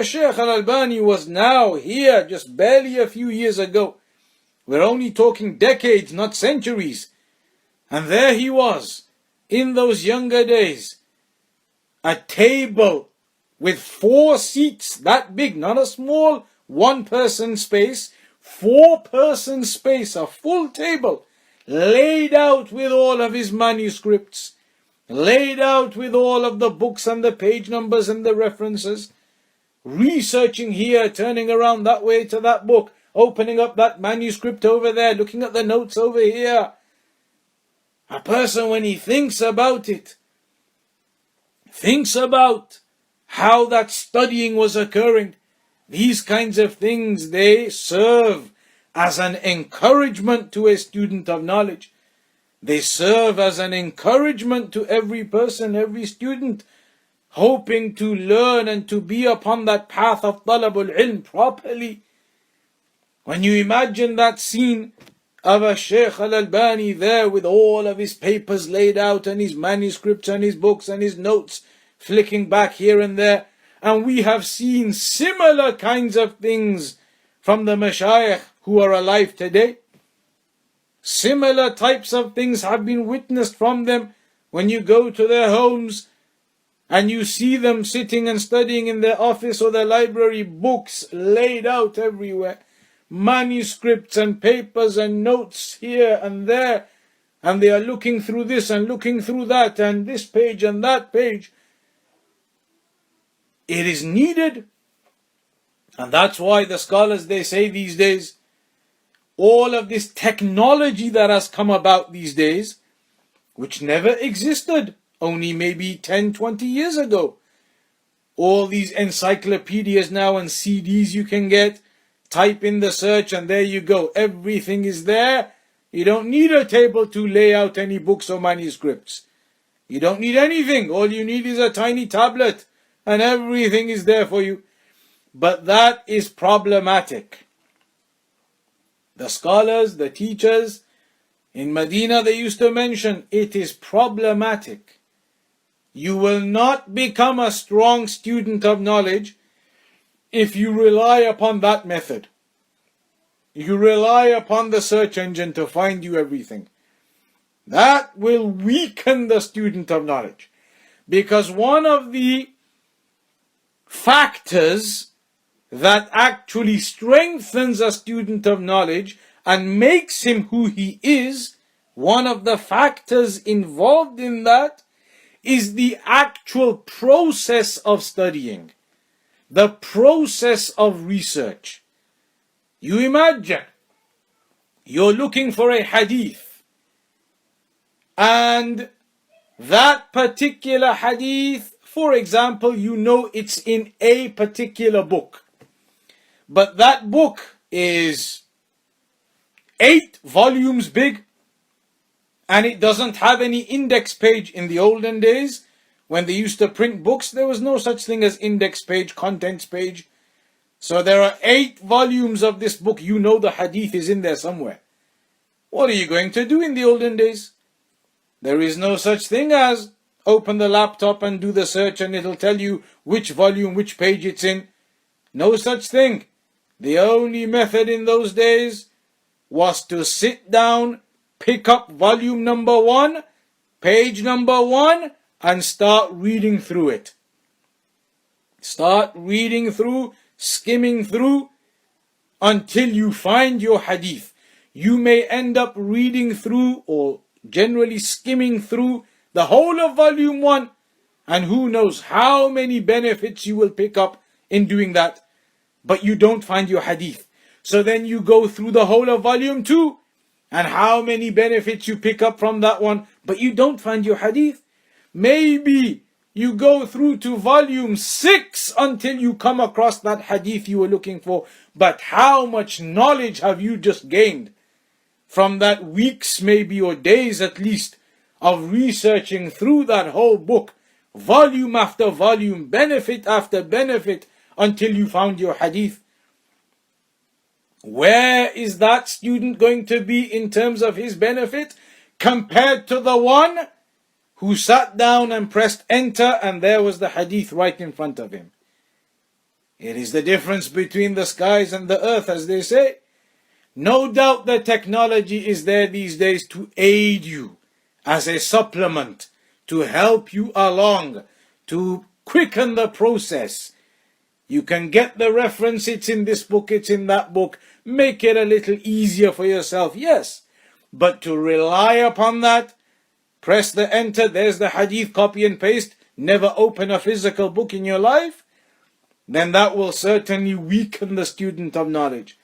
Shaykh al-Albani was now here just barely a few years ago. We're only talking decades, not centuries. And there he was, in those younger days. A table with 4 seats, that big, not a small 1-person space, 4-person space, a full table, laid out with all of his manuscripts, laid out with all of the books and the page numbers and the references, researching here, turning around that way to that book, opening up that manuscript over there, looking at the notes over here. A person, when he thinks about it, thinks about how that studying was occurring, these kinds of things, they serve as an encouragement to a student of knowledge. They serve as an encouragement to every person, every student, hoping to learn and to be upon that path of talabul ilm properly. When you imagine that scene of a Shaykh al-Albani there with all of his papers laid out and his manuscripts and his books and his notes flicking back here and there, and we have seen similar kinds of things from the mashayikh who are alive today. Similar types of things have been witnessed from them when you go to their homes and you see them sitting and studying in their office or their library, books laid out everywhere, manuscripts and papers and notes here and there, and they are looking through this and looking through that and this page and that page. It is needed, and that's why the scholars, they say these days, all of this technology that has come about these days, which never existed only maybe 10, 20 years ago. All these encyclopedias now and CDs you can get, type in the search and there you go. Everything is there. You don't need a table to lay out any books or manuscripts. You don't need anything. All you need is a tiny tablet and everything is there for you. But that is problematic. The scholars, the teachers in Medina, they used to mention it is problematic. You will not become a strong student of knowledge if you rely upon that method. You rely upon the search engine to find you everything. That will weaken the student of knowledge. Because one of the factors that actually strengthens a student of knowledge and makes him who he is, one of the factors involved in that is the actual process of studying, the process of research. You imagine you're looking for a hadith, and that particular hadith, for example, you know it's in a particular book, but that book is 8 volumes big, and it doesn't have any index page. In the olden days, when they used to print books, there was no such thing as index page, contents page. So there are 8 volumes of this book. You know the hadith is in there somewhere. What are you going to do in the olden days? There is no such thing as open the laptop and do the search and it'll tell you which volume, which page it's in. No such thing. The only method in those days was to sit down, pick up volume number 1, page number 1, and start reading through it. Start reading through, skimming through, until you find your hadith. You may end up reading through, or generally skimming through, the whole of volume 1, and who knows how many benefits you will pick up in doing that, but you don't find your hadith. So then you go through the whole of volume 2, and how many benefits you pick up from that one, but you don't find your hadith. Maybe you go through to volume 6 until you come across that hadith you were looking for, but how much knowledge have you just gained from that weeks maybe, or days at least, of researching through that whole book, volume after volume, benefit after benefit, until you found your hadith? Where is that student going to be in terms of his benefit compared to the one who sat down and pressed enter and there was the hadith right in front of him? It is the difference between the skies and the earth, as they say. No doubt that technology is there these days to aid you as a supplement, to help you along, to quicken the process. You can get the reference, it's in this book, it's in that book, make it a little easier for yourself, yes. But to rely upon that, press the enter, there's the hadith, copy and paste, never open a physical book in your life, then that will certainly weaken the student of knowledge.